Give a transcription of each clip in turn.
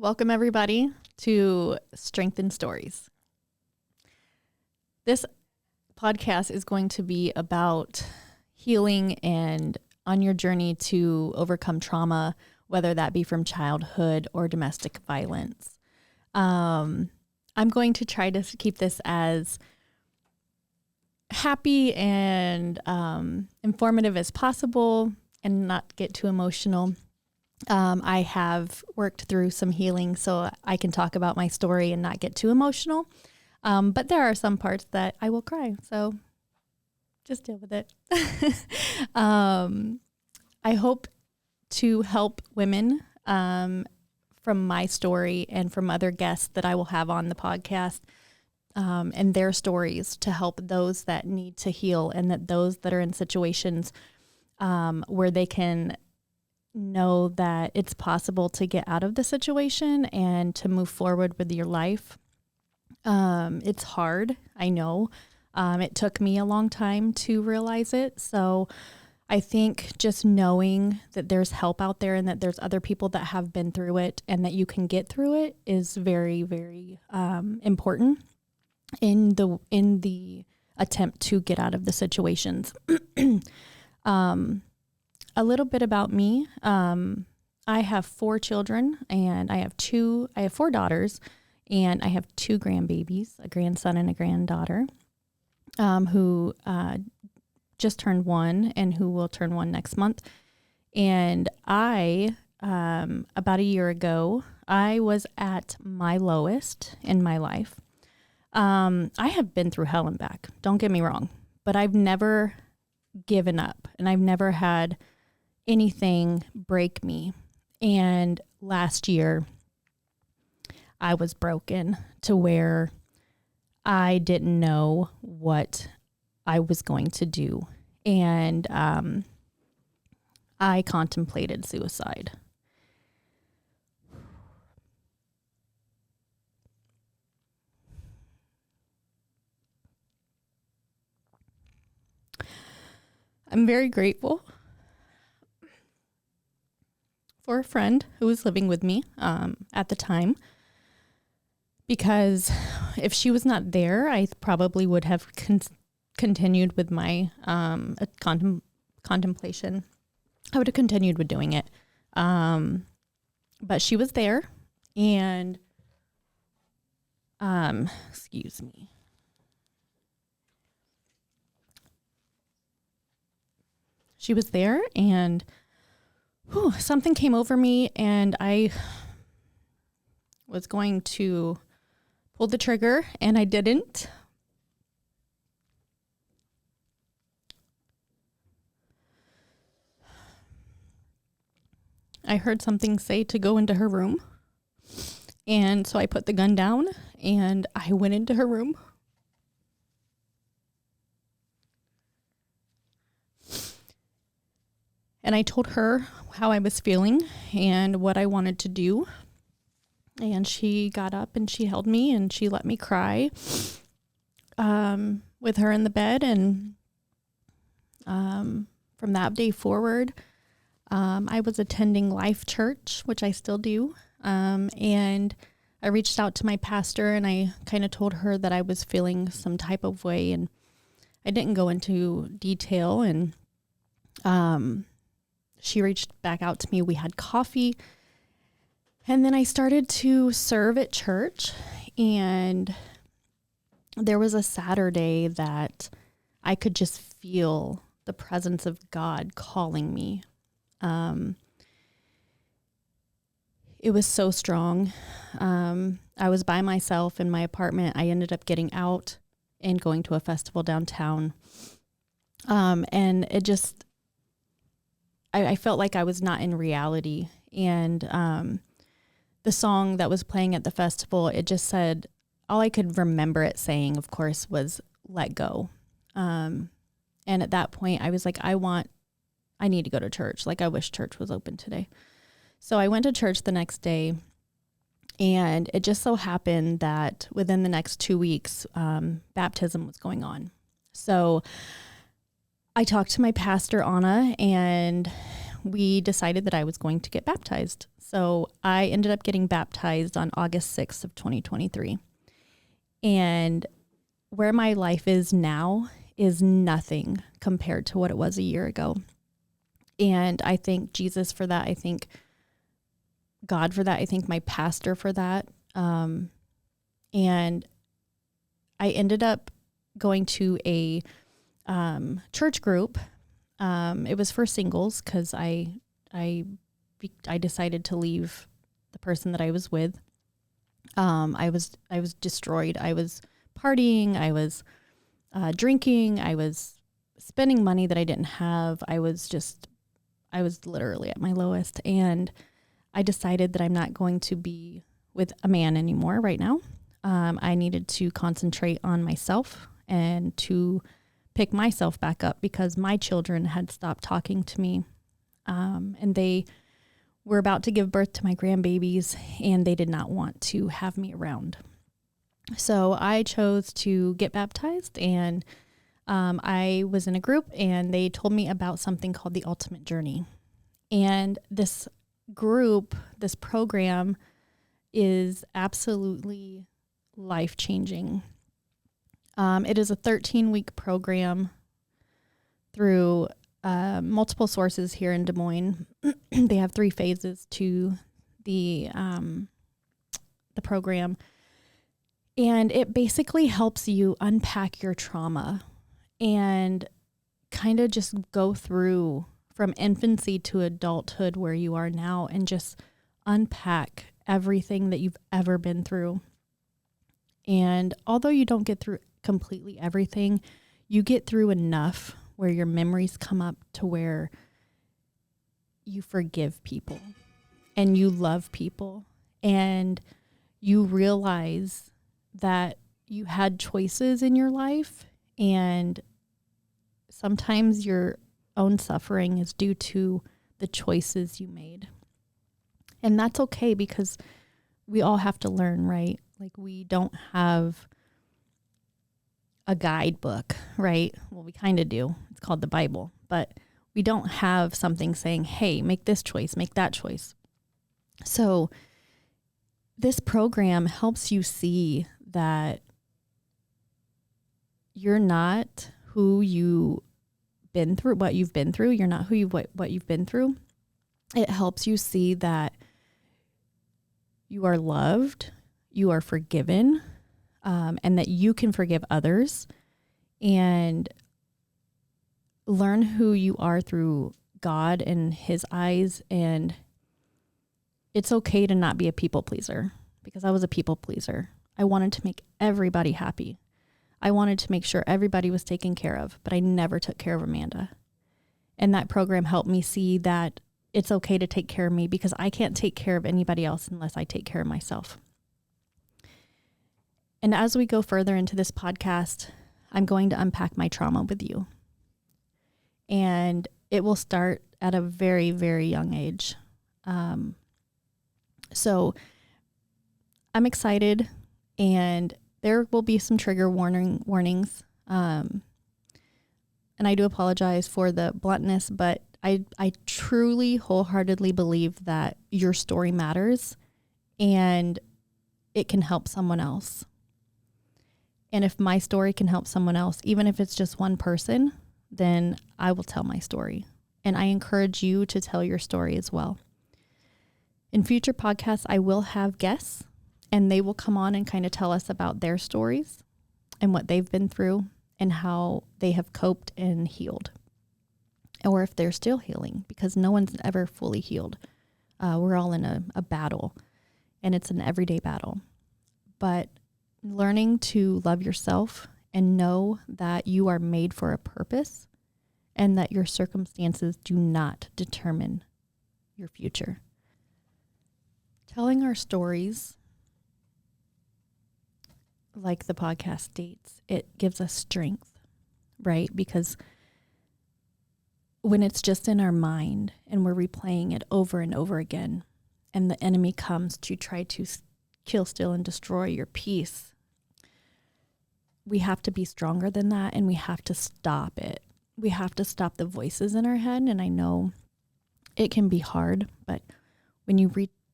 Welcome everybody to Strengthen Stories. This podcast is going to be about healing and on your journey to overcome trauma, whether that be from childhood or domestic violence. I'm going to try to keep this as happy and informative as possible and not get too emotional. I have worked through some healing so I can talk about my story and not get too emotional. But there are some parts that I will cry, so just deal with it. I hope to help women from my story and from other guests that I will have on the podcast and their stories to help those that need to heal and that those that are in situations where they can know that it's possible to get out of the situation and to move forward with your life. It's hard, I know. It took me a long time to realize it. So I think just knowing that there's help out there and that there's other people that have been through it and that you can get through it is very, very important in the attempt to get out of the situations. A little bit about me. I have 4 children and I have 4 daughters and I have 2 grandbabies, a grandson and a granddaughter, who just turned 1 and who will turn 1 next month. And I, about a year ago, I was at my lowest in my life. I have been through hell and back, don't get me wrong, but I've never given up and I've never had anything break me. And last year I was broken to where I didn't know what I was going to do. And I contemplated suicide. I'm very grateful for a friend who was living with me at the time, because if she was not there, I probably would have continued with my contemplation. I would have continued with doing it. But she was there and, excuse me. She was there and something came over me and I was going to pull the trigger and I didn't. I heard something say to go into her room. And so I put the gun down and I went into her room. And I told her how I was feeling and what I wanted to do. And she got up and she held me and she let me cry with her in the bed. And from that day forward, I was attending Life Church, which I still do. And I reached out to my pastor and I kind of told her that I was feeling some type of way. And I didn't go into detail. And she reached back out to me. We had coffee. And then I started to serve at church. And there was a Saturday that I could just feel the presence of God calling me. It was so strong. I was by myself in my apartment. I ended up getting out and going to a festival downtown. And it just, I felt like I was not in reality. And the song that was playing at the festival, it just said, all I could remember it saying, of course, was let go. And at that point, I was like, I need to go to church. Like, I wish church was open today. So I went to church the next day, and it just so happened that within the next 2 weeks, baptism was going on. So I talked to my pastor, Anna, and we decided that I was going to get baptized. So I ended up getting baptized on August 6th of 2023. And where my life is now is nothing compared to what it was a year ago. And I thank Jesus for that. I thank God for that. I thank my pastor for that. And I ended up going to a church group. It was for singles because I decided to leave the person that I was with. I was destroyed. I was partying. I was drinking. I was spending money that I didn't have. I was literally at my lowest. And I decided that I'm not going to be with a man anymore right now. I needed to concentrate on myself and to pick myself back up because my children had stopped talking to me. And they were about to give birth to my grandbabies, and they did not want to have me around. So I chose to get baptized, and I was in a group, and they told me about something called the Ultimate Journey. And this group, this program is absolutely life-changing. It is a 13-week program through multiple sources here in Des Moines. They have 3 phases to the program. And it basically helps you unpack your trauma and kind of just go through from infancy to adulthood where you are now and just unpack everything that you've ever been through. And although you don't get through completely everything, you get through enough where your memories come up to where you forgive people and you love people and you realize that you had choices in your life, and sometimes your own suffering is due to the choices you made. And that's okay because we all have to learn, right? Like, we don't have a guidebook, right? Well, we kind of do. It's called the Bible, but we don't have something saying, hey, make this choice, make that choice. So this program helps you see that you're not who you've been through, what you've been through. You're not what you've been through. It helps you see that you are loved, you are forgiven, and that you can forgive others and learn who you are through God and His eyes. And it's okay to not be a people pleaser, because I was a people pleaser. I wanted to make everybody happy. I wanted to make sure everybody was taken care of, but I never took care of Amanda. And that program helped me see that it's okay to take care of me, because I can't take care of anybody else unless I take care of myself. And as we go further into this podcast, I'm going to unpack my trauma with you. And it will start at a very, very young age. So I'm excited, and there will be some trigger warnings. And I do apologize for the bluntness, but I truly wholeheartedly believe that your story matters and it can help someone else. And if my story can help someone else, even if it's just one person, then I will tell my story. And I encourage you to tell your story as well. In future podcasts, I will have guests, and they will come on and kind of tell us about their stories and what they've been through and how they have coped and healed. Or if they're still healing, because no one's ever fully healed. We're all in a battle, and it's an everyday battle. But learning to love yourself and know that you are made for a purpose and that your circumstances do not determine your future. Telling our stories, like the podcast states, it gives us strength, right? Because when it's just in our mind and we're replaying it over and over again, and the enemy comes to try to kill, steal, and destroy your peace, we have to be stronger than that, and we have to stop it. We have to stop the voices in our head. And I know it can be hard, but when you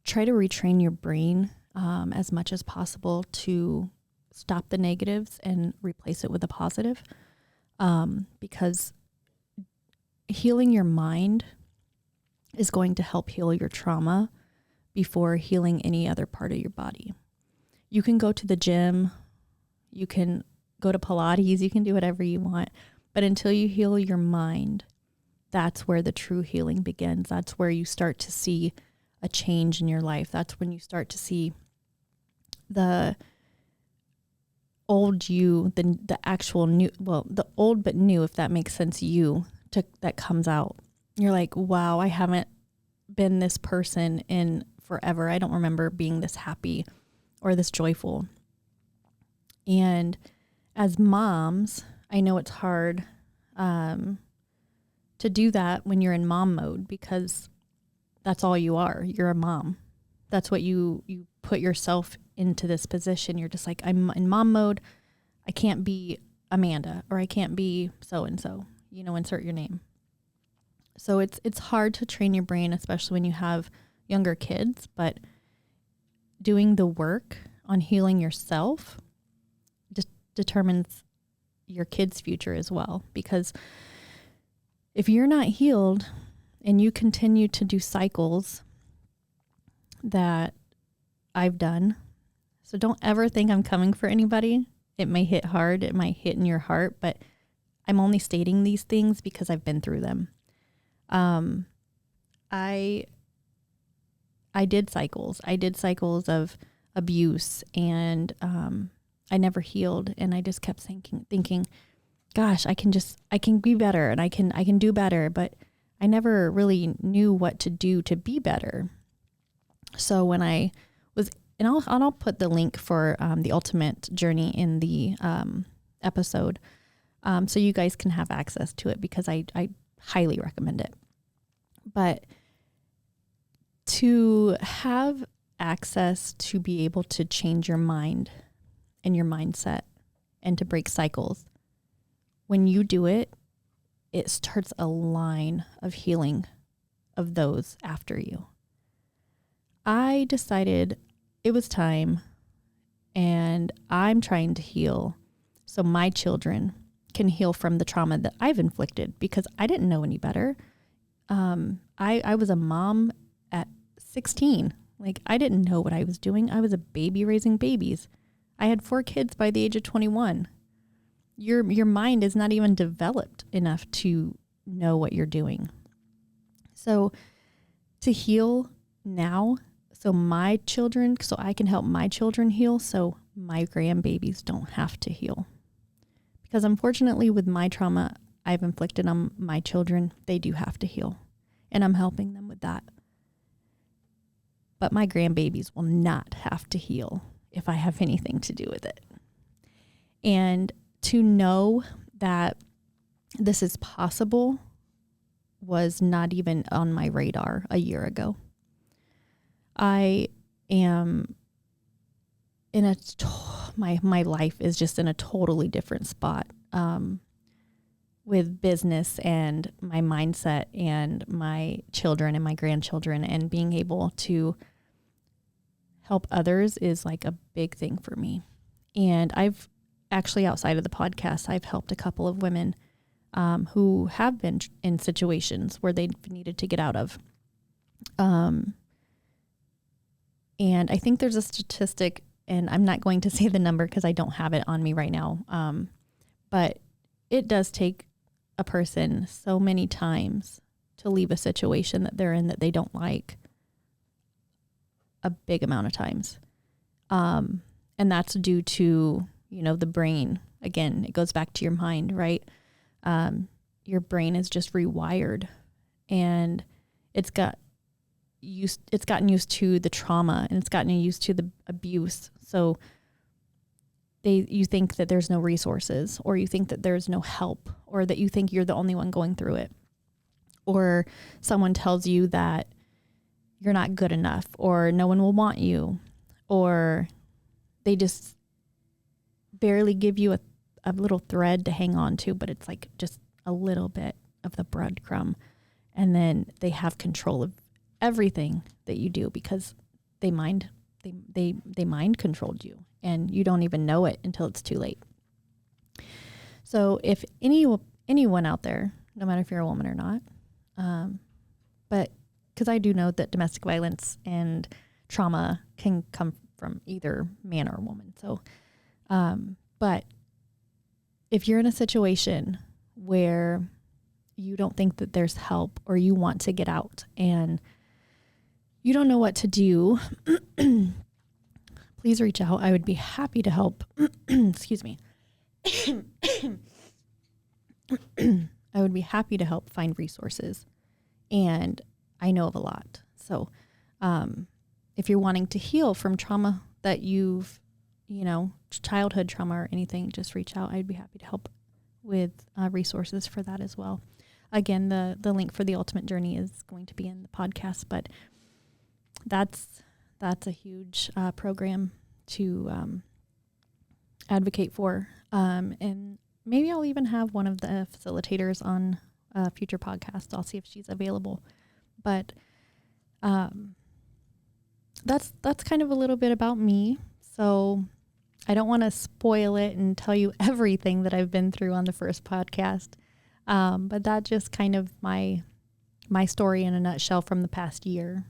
try to retrain your brain as much as possible to stop the negatives and replace it with a positive, because healing your mind is going to help heal your trauma before healing any other part of your body. You can go to the gym, you can go to Pilates, you can do whatever you want, but until you heal your mind, that's where the true healing begins. That's where you start to see a change in your life. That's when you start to see the old you, the actual new, well, the old but new, if that makes sense, that comes out. You're like, wow, I haven't been this person in forever. I don't remember being this happy or this joyful. And as moms, I know it's hard to do that when you're in mom mode, because that's all you are. You're a mom. That's what you put yourself into this position. You're just like, I'm in mom mode. I can't be Amanda, or I can't be so-and-so, insert your name. So it's hard to train your brain, especially when you have younger kids, but doing the work on healing yourself determines your kids' future as well. Because if you're not healed and you continue to do cycles that I've done, so don't ever think I'm coming for anybody. It may hit hard, it might hit in your heart, but I'm only stating these things because I've been through them. I did cycles. I did cycles of abuse, and I never healed. And I just kept thinking, gosh, I can be better, and I can do better, but I never really knew what to do to be better. So when I was, and I'll put the link for the ultimate journey in the episode, so you guys can have access to it, because I highly recommend it. But to have access to be able to change your mind and your mindset and to break cycles, when you do it, it starts a line of healing of those after you. I decided it was time, and I'm trying to heal so my children can heal from the trauma that I've inflicted, because I didn't know any better. I was a mom at 16. Like, I didn't know what I was doing. I was a baby raising babies. I had 4 kids by the age of 21. Your mind is not even developed enough to know what you're doing. So to heal now, so I can help my children heal, so my grandbabies don't have to heal. Because unfortunately, with my trauma I've inflicted on my children, they do have to heal. And I'm helping them with that. But my grandbabies will not have to heal if I have anything to do with it. And to know that this is possible was not even on my radar a year ago. I am in my life is just in a totally different spot with business and my mindset and my children and my grandchildren, and being able to help others is like a big thing for me. And I've actually, outside of the podcast, I've helped a couple of women who have been in situations where they needed to get out of. And I think there's a statistic, and I'm not going to say the number because I don't have it on me right now. But it does take a person so many times to leave a situation that they're in that they don't like, a big amount of times. And that's due to, the brain. Again, it goes back to your mind, right? Your brain is just rewired, and it's gotten used to the trauma, and it's gotten used to the abuse. So you think that there's no resources, or you think that there's no help, or that you think you're the only one going through it, or someone tells you that you're not good enough, or no one will want you, or they just barely give you a little thread to hang on to, but it's like just a little bit of the breadcrumb. And then they have control of everything that you do because they mind controlled you, and you don't even know it until it's too late. So if anyone out there, no matter if you're a woman or not, but because I do know that domestic violence and trauma can come from either man or woman. So, but if you're in a situation where you don't think that there's help, or you want to get out and you don't know what to do, please reach out. I would be happy to help. Excuse me. I would be happy to help find resources, and I know of a lot. So, if you're wanting to heal from trauma that you've, childhood trauma or anything, just reach out. I'd be happy to help with resources for that as well. Again, the link for the Ultimate Journey is going to be in the podcast, but that's a huge program to advocate for. And maybe I'll even have one of the facilitators on a future podcast. I'll see if she's available. But that's kind of a little bit about me. So I don't want to spoil it and tell you everything that I've been through on the first podcast. But that's just kind of my story in a nutshell from the past year.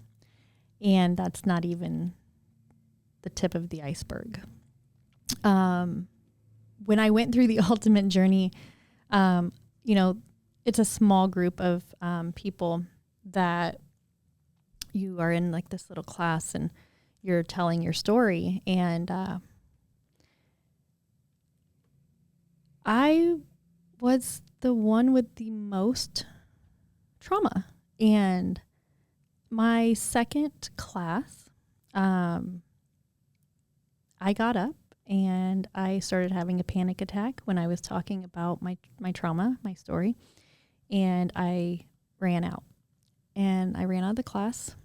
And that's not even the tip of the iceberg. When I went through the Ultimate Journey, it's a small group of people that you are in, like this little class, and you're telling your story. And I was the one with the most trauma. And my second class, I got up and I started having a panic attack when I was talking about my trauma, my story, and I ran out. And I ran out of the class,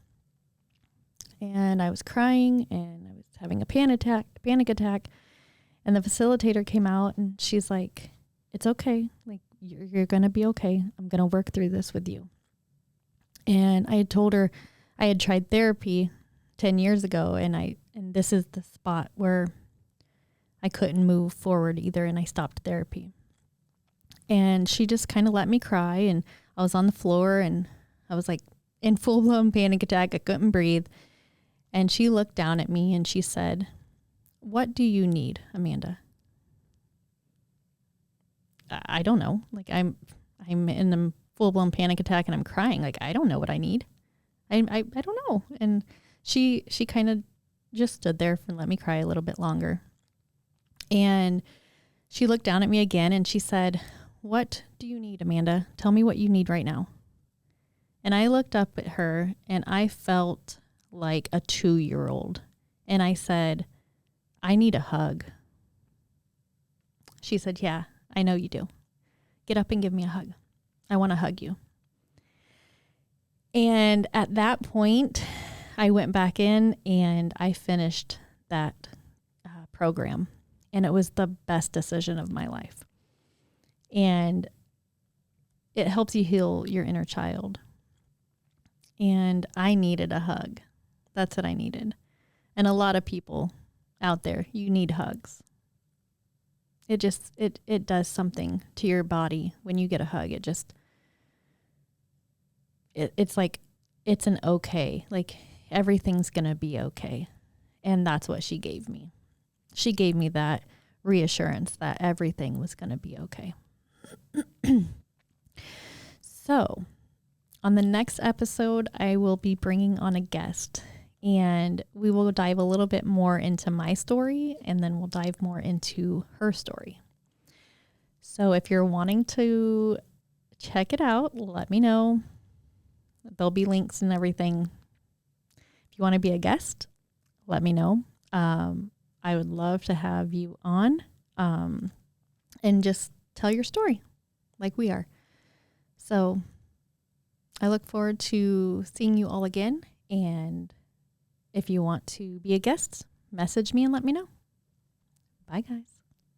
and I was crying, and I was having a panic attack, and the facilitator came out, and she's like, "It's okay. Like, you're going to be okay. I'm going to work through this with you." And I had told her I had tried therapy 10 years ago, and this is the spot where I couldn't move forward either, and I stopped therapy. And she just kind of let me cry, and I was on the floor, and I was like in full-blown panic attack. I couldn't breathe. And she looked down at me and she said, "What do you need, Amanda?" I don't know. Like, I'm in a full-blown panic attack and I'm crying. Like, I don't know what I need. I don't know. And she kind of just stood there and let me cry a little bit longer. And she looked down at me again and she said, "What do you need, Amanda? Tell me what you need right now." And I looked up at her and I felt like a 2-year-old. And I said, "I need a hug." She said, "Yeah, I know you do. Get up and give me a hug. I want to hug you." And at that point, I went back in and I finished that program. And it was the best decision of my life. And it helps you heal your inner child. And I needed a hug. That's what I needed. And a lot of people out there, you need hugs. It does something to your body when you get a hug. It's like, it's an okay. Like, everything's going to be okay. And that's what she gave me. She gave me that reassurance that everything was going to be okay. So, on the next episode, I will be bringing on a guest, and we will dive a little bit more into my story, and then we'll dive more into her story. So if you're wanting to check it out, let me know. There'll be links and everything. If you want to be a guest, let me know. I would love to have you on and just tell your story like we are. So I look forward to seeing you all again. And if you want to be a guest, message me and let me know. Bye, guys.